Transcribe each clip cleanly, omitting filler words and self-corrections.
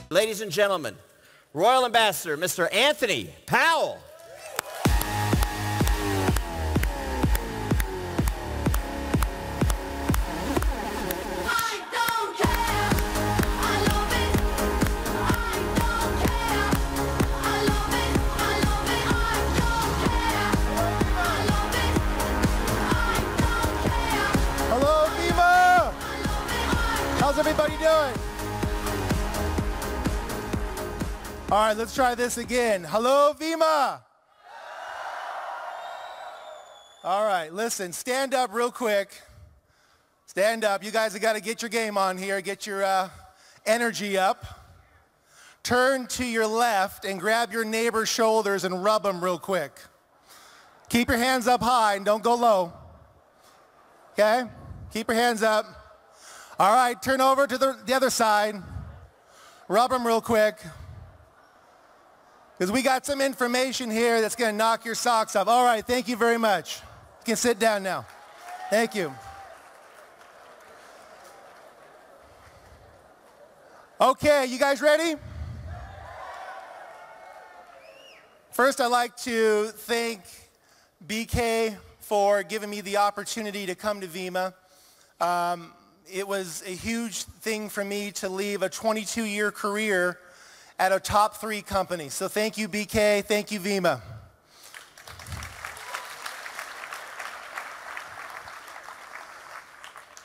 Ladies and gentlemen, Royal Ambassador, Mr. Anthony Powell. Hello, Vemma! How's everybody doing? All right, let's try this again. Hello, Vemma! All right, listen, stand up real quick. Stand up. You guys have got to get your game on here, get your energy up. Turn to your left and grab your neighbor's shoulders and rub them real quick. Keep your hands up high and don't go low. Okay? Keep your hands up. All right, turn over to the other side. Rub them real quick. Because we got some information here that's going to knock your socks off. All right, thank you very much. You can sit down now. Thank you. Okay, you guys ready? First, I'd like to thank BK for giving me the opportunity to come to Vemma. It was a huge thing for me to leave a 22-year career at a top 3 company. So thank you, BK. Thank you, Vemma.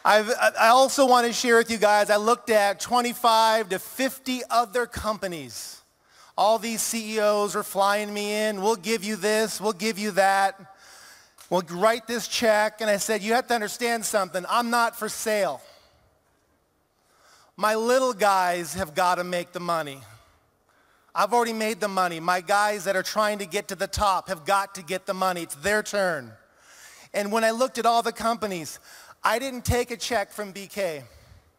I also want to share with you guys, I looked at 25 to 50 other companies. All these CEOs are flying me in. We'll give you this. We'll give you that. We'll write this check. And I said, you have to understand something. I'm not for sale. My little guys have got to make the money. I've already made the money. My guys that are trying to get to the top have got to get the money. It's their turn. And when I looked at all the companies, I didn't take a check from BK.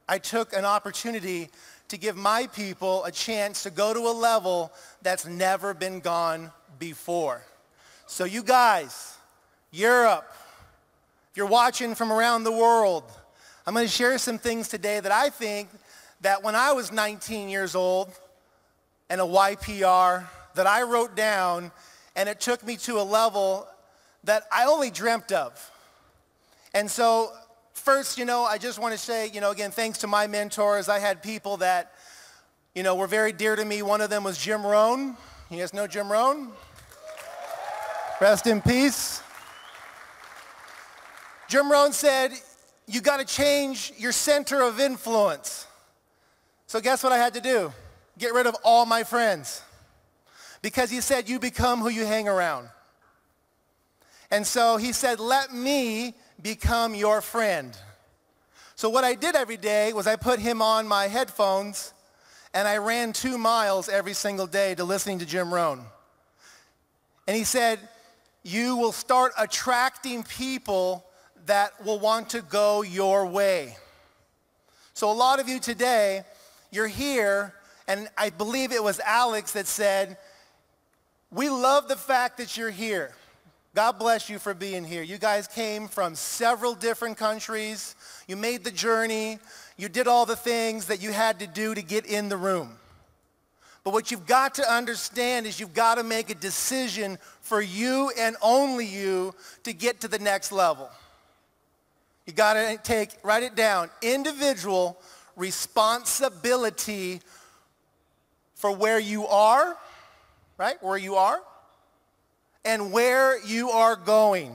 I took an opportunity to give my people a chance to go to a level that's never been gone before. So you guys, Europe, if you're watching from around the world, I'm going to share some things today that I think that when I was 19 years old, and a YPR that I wrote down, and it took me to a level that I only dreamt of. And so first, I just want to say, again, thanks to my mentors, I had people that, were very dear to me. One of them was Jim Rohn. You guys know Jim Rohn? Rest in peace. Jim Rohn said, you got to change your center of influence. So guess what I had to do? Get rid of all my friends. Because he said, you become who you hang around. And so he said, let me become your friend. So what I did every day was I put him on my headphones and I ran 2 miles every single day to listening to Jim Rohn. And he said, you will start attracting people that will want to go your way. So a lot of you today, you're here. And I believe it was Alex that said, we love the fact that you're here. God bless you for being here. You guys came from several different countries. You made the journey. You did all the things that you had to do to get in the room. But what you've got to understand is you've got to make a decision for you and only you to get to the next level. You got to write it down, individual responsibility for where you are, right? Where you are, and where you are going.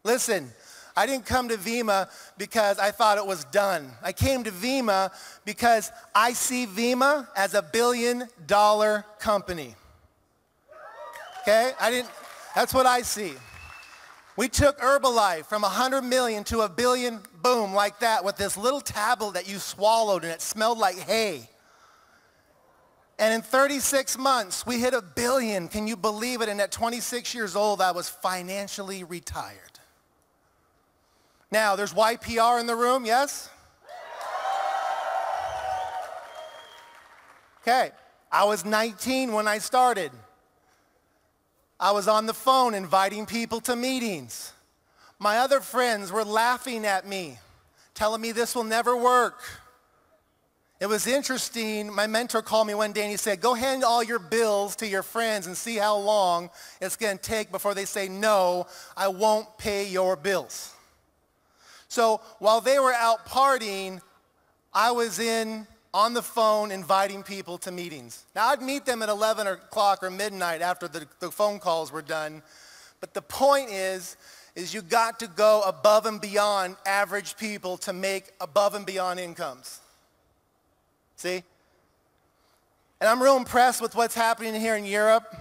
Listen, I didn't come to Vemma because I thought it was done. I came to Vemma because I see Vemma as a billion-dollar company. Okay? That's what I see. We took Herbalife from 100 million to $1 billion, boom, like that, with this little tablet that you swallowed and it smelled like hay. And in 36 months, we hit $1 billion. Can you believe it? And at 26 years old, I was financially retired. Now, there's YPR in the room, yes? Okay. I was 19 when I started. I was on the phone inviting people to meetings. My other friends were laughing at me, telling me this will never work. It was interesting. My mentor called me one day and he said, go hand all your bills to your friends and see how long it's going to take before they say, no, I won't pay your bills. So while they were out partying, I was on the phone inviting people to meetings. Now I'd meet them at 11 o'clock or midnight after the phone calls were done. But the point is you got to go above and beyond average people to make above and beyond incomes. See? And I'm real impressed with what's happening here in Europe.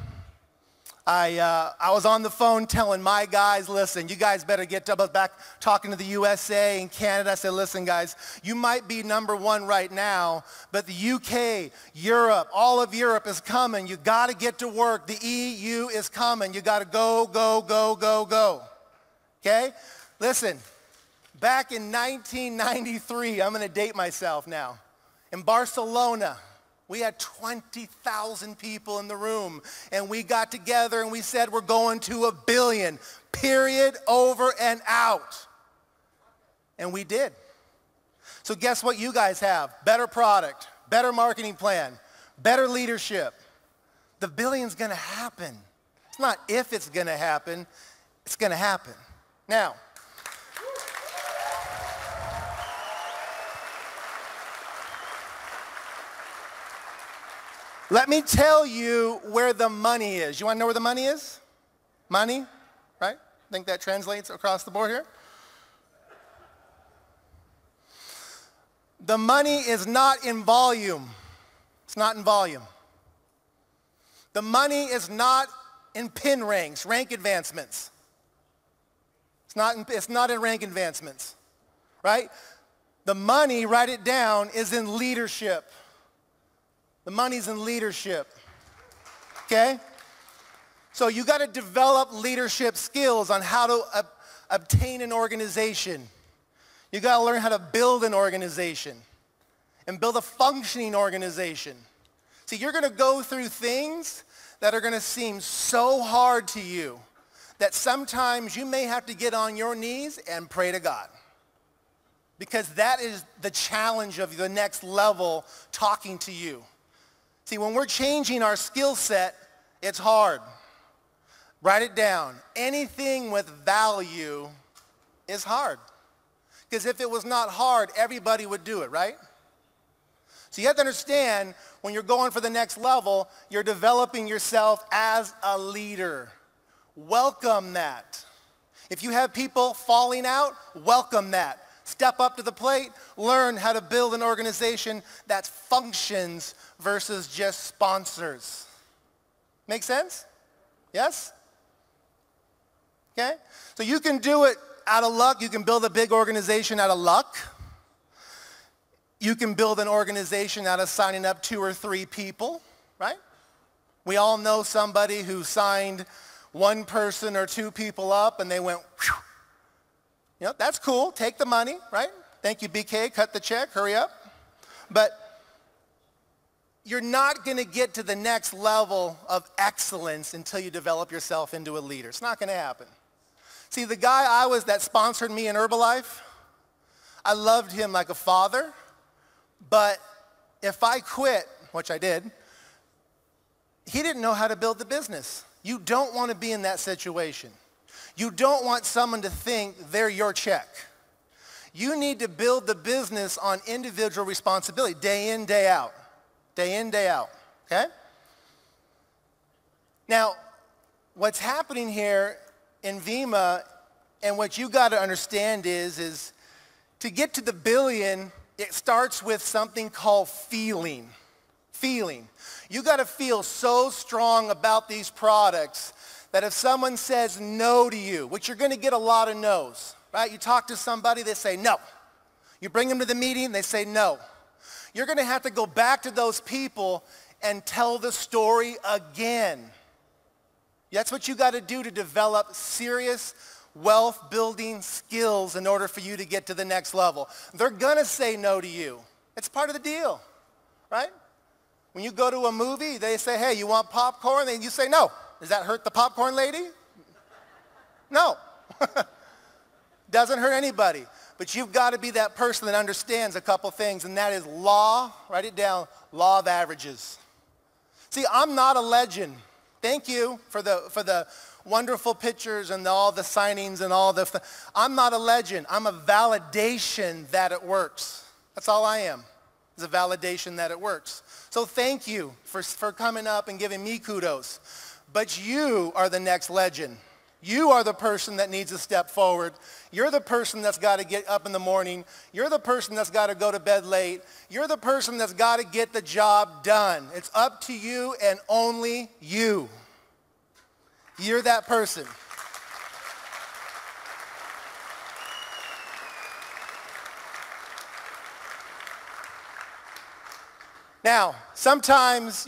I was on the phone telling my guys, listen, you guys better get back talking to the USA and Canada. I said, listen, guys, you might be number one right now, but the UK, Europe, all of Europe is coming. You got to get to work. The EU is coming. You got to go, go, go, go, go. Okay? Listen, back in 1993, I'm going to date myself now. In Barcelona, we had 20,000 people in the room, and we got together and we said we're going to 1 billion, period, over and out. And we did. So guess what you guys have? Better product, better marketing plan, better leadership. The billion's going to happen. It's not if it's going to happen, it's going to happen. Now, let me tell you where the money is. You want to know where the money is? Money, right? Think that translates across the board here? The money is not in volume. It's not in volume. The money is not in pin ranks, rank advancements. It's not in rank advancements, right? The money, write it down, is in leadership. The money's in leadership, okay? So you got to develop leadership skills on how to obtain an organization. You got to learn how to build an organization and build a functioning organization. See, you're going to go through things that are going to seem so hard to you that sometimes you may have to get on your knees and pray to God. Because that is the challenge of the next level talking to you. See, when we're changing our skill set, it's hard. Write it down. Anything with value is hard. Because if it was not hard, everybody would do it, right? So you have to understand, when you're going for the next level, you're developing yourself as a leader. Welcome that. If you have people falling out, welcome that. Step up to the plate, learn how to build an organization that functions versus just sponsors. Make sense? Yes? Okay? So you can do it out of luck. You can build a big organization out of luck. You can build an organization out of signing up 2 or 3 people, right? We all know somebody who signed 1 person or 2 people up and they went, whew. You know, that's cool. Take the money, right? Thank you, BK. Cut the check. Hurry up. But you're not going to get to the next level of excellence until you develop yourself into a leader. It's not going to happen. See, the guy that sponsored me in Herbalife, I loved him like a father. But if I quit, which I did, he didn't know how to build the business. You don't want to be in that situation. You don't want someone to think they're your check. You need to build the business on individual responsibility, day in, day out. Day in, day out, okay? Now, what's happening here in Vemma, and what you got to understand is to get to the billion, it starts with something called feeling. Feeling. You got to feel so strong about these products that if someone says no to you, which you're going to get a lot of no's, right? You talk to somebody, they say no. You bring them to the meeting, they say no. You're going to have to go back to those people and tell the story again. That's what you got to do to develop serious wealth building skills in order for you to get to the next level. They're going to say no to you. It's part of the deal, right? When you go to a movie, they say, hey, you want popcorn? And you say, no. Does that hurt the popcorn lady? No. Doesn't hurt anybody. But you've got to be that person that understands a couple things, and that is law, write it down, law of averages. See, I'm not a legend. Thank you for the wonderful pictures and all the signings and all the stuff. I'm not a legend. I'm a validation that it works. That's all I am, is a validation that it works. So thank you for coming up and giving me kudos. But you are the next legend. You are the person that needs to step forward. You're the person that's got to get up in the morning. You're the person that's got to go to bed late. You're the person that's got to get the job done. It's up to you and only you. You're that person. Now, sometimes,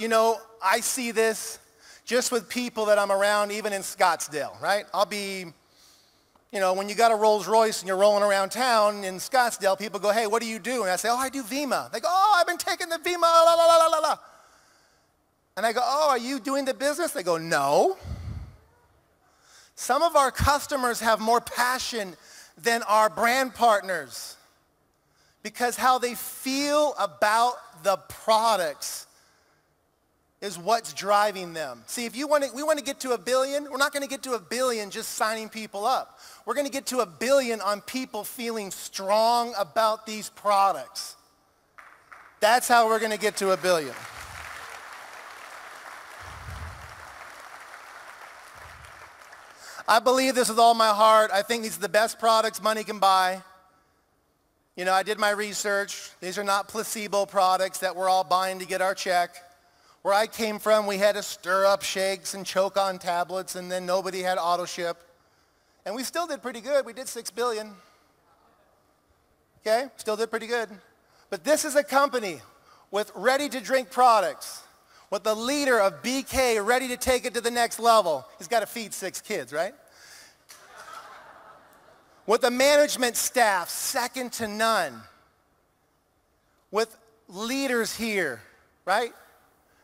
I see this just with people that I'm around, even in Scottsdale, right? I'll be, when you got a Rolls Royce and you're rolling around town in Scottsdale, people go, hey, what do you do? And I say, oh, I do Vemma. They go, oh, I've been taking the Vemma, la, la, la, la, la. And I go, oh, are you doing the business? They go, no. Some of our customers have more passion than our brand partners because how they feel about the products is what's driving them. See, if we want to get to $1 billion, we're not going to get to $1 billion just signing people up. We're going to get to $1 billion on people feeling strong about these products. That's how we're going to get to $1 billion. I believe this with all my heart. I think these are the best products money can buy. I did my research. These are not placebo products that we're all buying to get our check. Where I came from, we had to stir up shakes and choke on tablets, and then nobody had auto ship. And we still did pretty good. We did $6 billion. Okay? Still did pretty good. But this is a company with ready-to-drink products, with the leader of BK ready to take it to the next level. He's got to feed 6 kids, right? With a management staff second to none. With leaders here, right?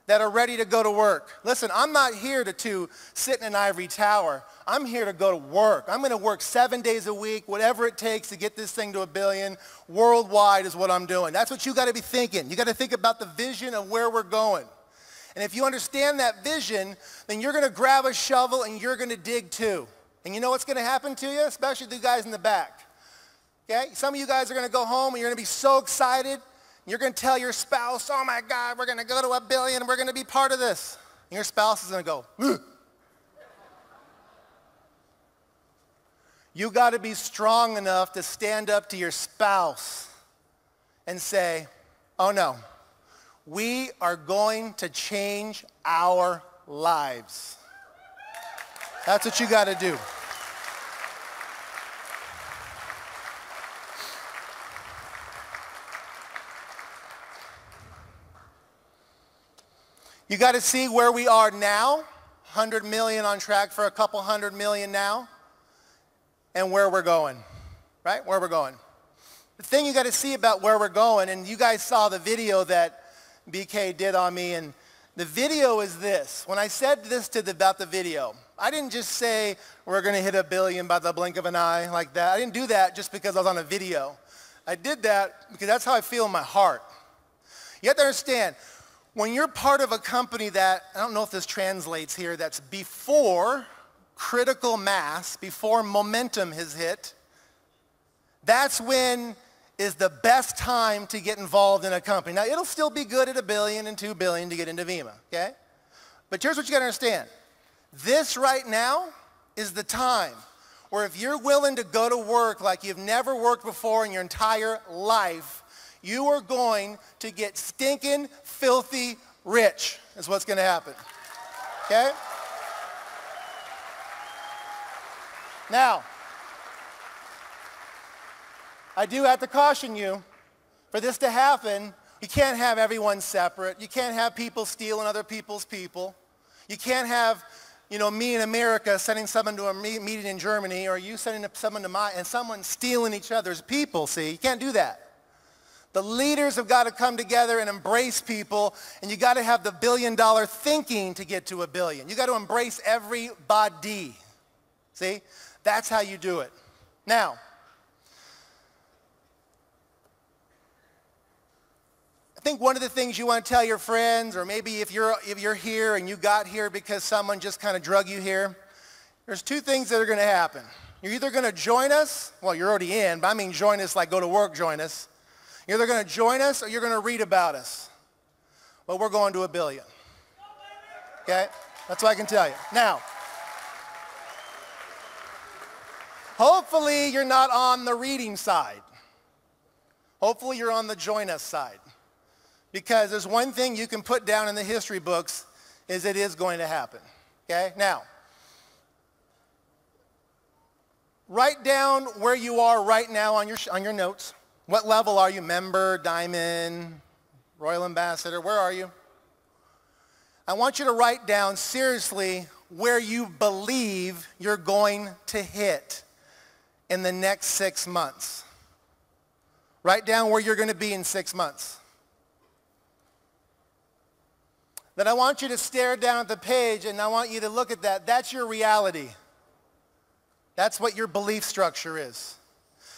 That are ready to go to work. Listen, I'm not here to sit in an ivory tower. I'm here to go to work. I'm going to work 7 days a week, whatever it takes to get this thing to $1 billion. Worldwide is what I'm doing. That's what you got to be thinking. You got to think about the vision of where we're going. And if you understand that vision, then you're going to grab a shovel and you're going to dig too. And you know what's going to happen to you? Especially the guys in the back. Okay? Some of you guys are going to go home and you're going to be so excited. You're going to tell your spouse, oh my God, we're going to go to $1 billion and we're going to be part of this. And your spouse is going to go, ugh. You got to be strong enough to stand up to your spouse and say, oh no, we are going to change our lives. That's what you got to do. You got to see where we are now, 100 million on track for a couple 100 million now, and where we're going, right? Where we're going. The thing you got to see about where we're going, and you guys saw the video that BK did on me, and the video is this. When I said this about the video, I didn't just say we're going to hit $1 billion by the blink of an eye like that. I didn't do that just because I was on a video. I did that because that's how I feel in my heart. You have to understand, when you're part of a company that, I don't know if this translates here, that's before critical mass, before momentum has hit, that's when is the best time to get involved in a company. Now, it'll still be good at $1 billion and $2 billion to get into Vemma, okay? But here's what you got to understand. This right now is the time where if you're willing to go to work like you've never worked before in your entire life, you are going to get stinking, filthy rich is what's going to happen. Okay? Now, I do have to caution you, for this to happen, you can't have everyone separate. You can't have people stealing other people's people. You can't have, me in America sending someone to a meeting in Germany, or you sending someone to and someone stealing each other's people, see? You can't do that. The leaders have got to come together and embrace people, and you got to have the billion-dollar thinking to get to a billion. You got to embrace everybody. See? That's how you do it. Now, I think one of the things you want to tell your friends, or maybe if you're here and you got here because someone just kind of drug you here, there's two things that are going to happen. You're either going to join us, well, you're already in, but I mean join us like go to work, join us. You're either going to join us or you're going to read about us. Well, we're going to a billion. Okay? That's what I can tell you. Now, hopefully you're not on the reading side. Hopefully you're on the join us side. Because there's one thing you can put down in the history books is it is going to happen. Okay? Now, write down where you are right now on your notes. What level are you? Member, diamond, royal ambassador? Where are you? I want you to write down seriously where you believe you're going to hit in the next 6 months. Write down where you're going to be in 6 months. Then I want you to stare down at the page and I want you to look at that. That's your reality. That's what your belief structure is.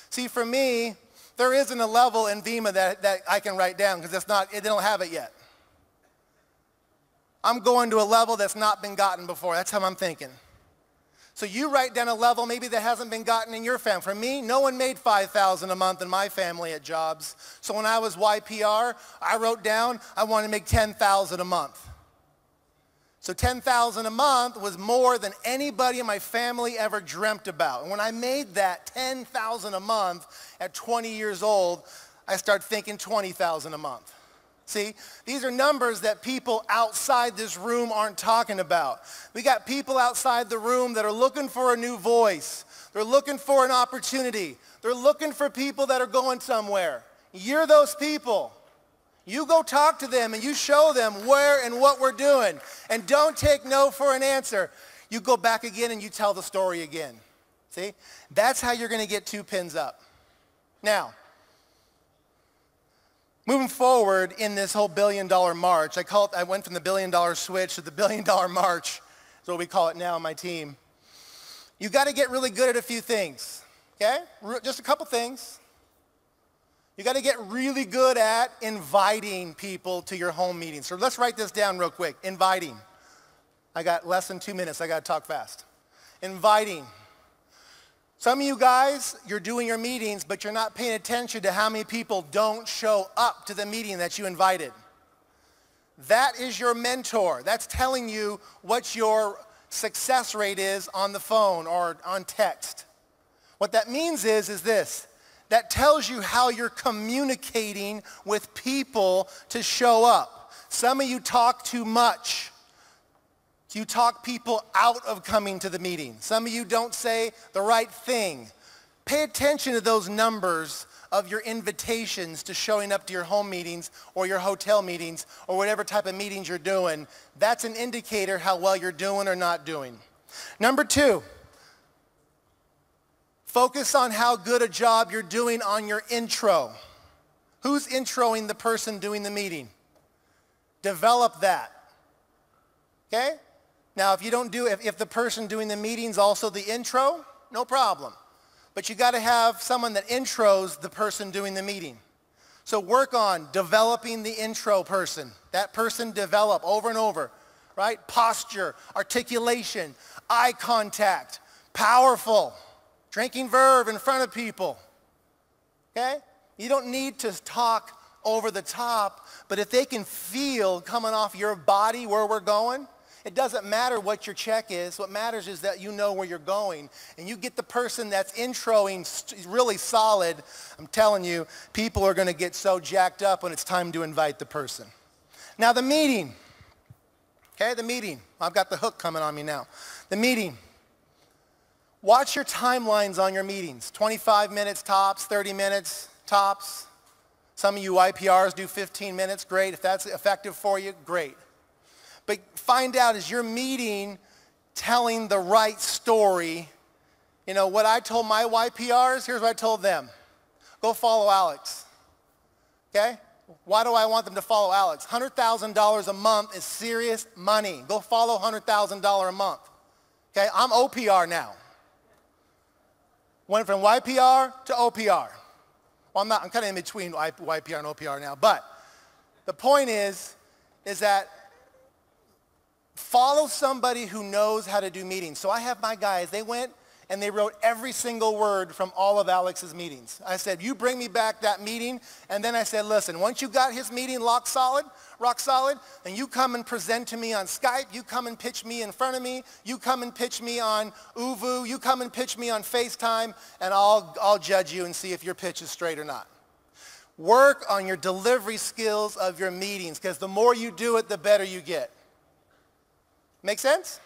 See, for me, there isn't a level in Vemma that I can write down because they don't have it yet. I'm going to a level that's not been gotten before. That's how I'm thinking. So you write down a level maybe that hasn't been gotten in your family. For me, no one made $5,000 a month in my family at jobs. So when I was YPR, I wrote down I want to make $10,000 a month. So $10,000 a month was more than anybody in my family ever dreamt about. And when I made that $10,000 a month at 20 years old, I started thinking $20,000 a month. See, these are numbers that people outside this room aren't talking about. We got people outside the room that are looking for a new voice. They're looking for an opportunity. They're looking for people that are going somewhere. You're those people. You go talk to them and you show them where and what we're doing. And don't take no for an answer. You go back again and you tell the story again. See? That's how you're going to get 2 pins up. Now, moving forward in this whole billion-dollar march, I went from the billion-dollar switch to the billion-dollar march. That's what we call it now on my team. You got to get really good at a few things. Okay? Just a couple things. You got to get really good at inviting people to your home meetings. So let's write this down real quick. Inviting. I got less than 2 minutes. I got to talk fast. Inviting. Some of you guys, you're doing your meetings, but you're not paying attention to how many people don't show up to the meeting that you invited. That is your mentor. That's telling you what your success rate is on the phone or on text. What that means is this. That tells you how you're communicating with people to show up. Some of you talk too much. You talk people out of coming to the meeting. Some of you don't say the right thing. Pay attention to those numbers of your invitations to showing up to your home meetings or your hotel meetings or whatever type of meetings you're doing. That's an indicator how well you're doing or not doing. Number 2. Focus on how good a job you're doing on your intro. Who's introing the person doing the meeting? Develop that. Okay? Now, if the person doing the meeting's also the intro, no problem. But you got to have someone that intros the person doing the meeting. So work on developing the intro person. That person develop over and over, right? Posture, articulation, eye contact, powerful. Drinking verve in front of people, okay? You don't need to talk over the top, but if they can feel coming off your body where we're going, it doesn't matter what your check is. What matters is that you know where you're going. And you get the person that's introing really solid, I'm telling you, people are going to get so jacked up when it's time to invite the person. Now the meeting, okay, the meeting. I've got the hook coming on me now. The meeting. Watch your timelines on your meetings. 25 minutes tops, 30 minutes tops. Some of you IPRs do 15 minutes. Great. If that's effective for you, great. But find out, is your meeting telling the right story? You know, what I told my YPRs, here's what I told them. Go follow Alex. Okay? Why do I want them to follow Alex? $100,000 a month is serious money. Go follow $100,000 a month. Okay? I'm OPR now. Went from YPR to OPR. Well, I'm kind of in between YPR and OPR now, but the point is that follow somebody who knows how to do meetings. So I have my guys, they went and they wrote every single word from all of Alex's meetings. I said, you bring me back that meeting, and then I said, listen, once you got his meeting rock solid, then you come and present to me on Skype, you come and pitch me in front of me, you come and pitch me on Uvu, you come and pitch me on FaceTime, and I'll judge you and see if your pitch is straight or not. Work on your delivery skills of your meetings, because the more you do it, the better you get. Make sense?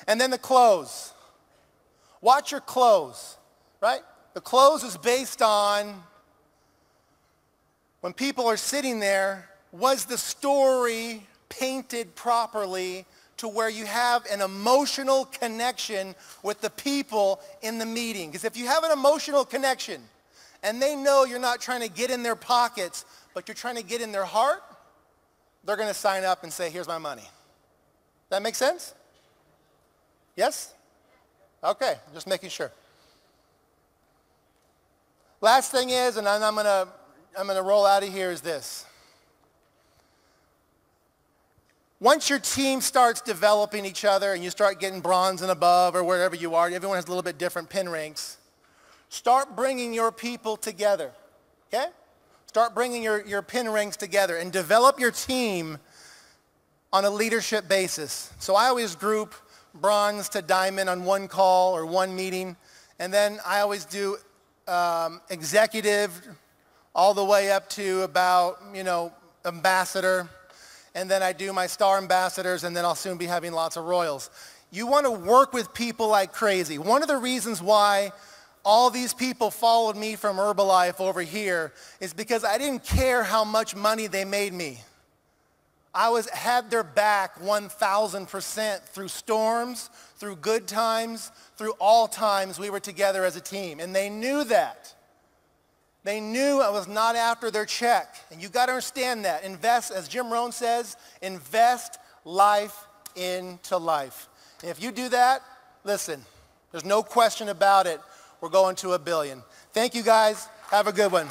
And then the close. Watch your close, right? The close is based on when people are sitting there, was the story painted properly to where you have an emotional connection with the people in the meeting? Because if you have an emotional connection and they know you're not trying to get in their pockets, but you're trying to get in their heart, they're going to sign up and say, here's my money. That make sense? Yes? Okay, just making sure. Last thing is, and I'm gonna roll out of here, is this. Once your team starts developing each other and you start getting bronze and above or wherever you are, everyone has a little bit different pin ranks, start bringing your people together, okay? Start bringing your pin ranks together and develop your team on a leadership basis. So I always group bronze to diamond on one call or one meeting, and then I always do executive all the way up to about, ambassador, and then I do my star ambassadors, and then I'll soon be having lots of royals. You want to work with people like crazy. One of the reasons why all these people followed me from Herbalife over here is because I didn't care how much money they made me. I had their back 1,000% through storms, through good times, through all times we were together as a team. And they knew that. They knew I was not after their check. And you got to understand that. Invest, as Jim Rohn says, invest life into life. And if you do that, listen, there's no question about it. We're going to $1 billion. Thank you guys. Have a good one.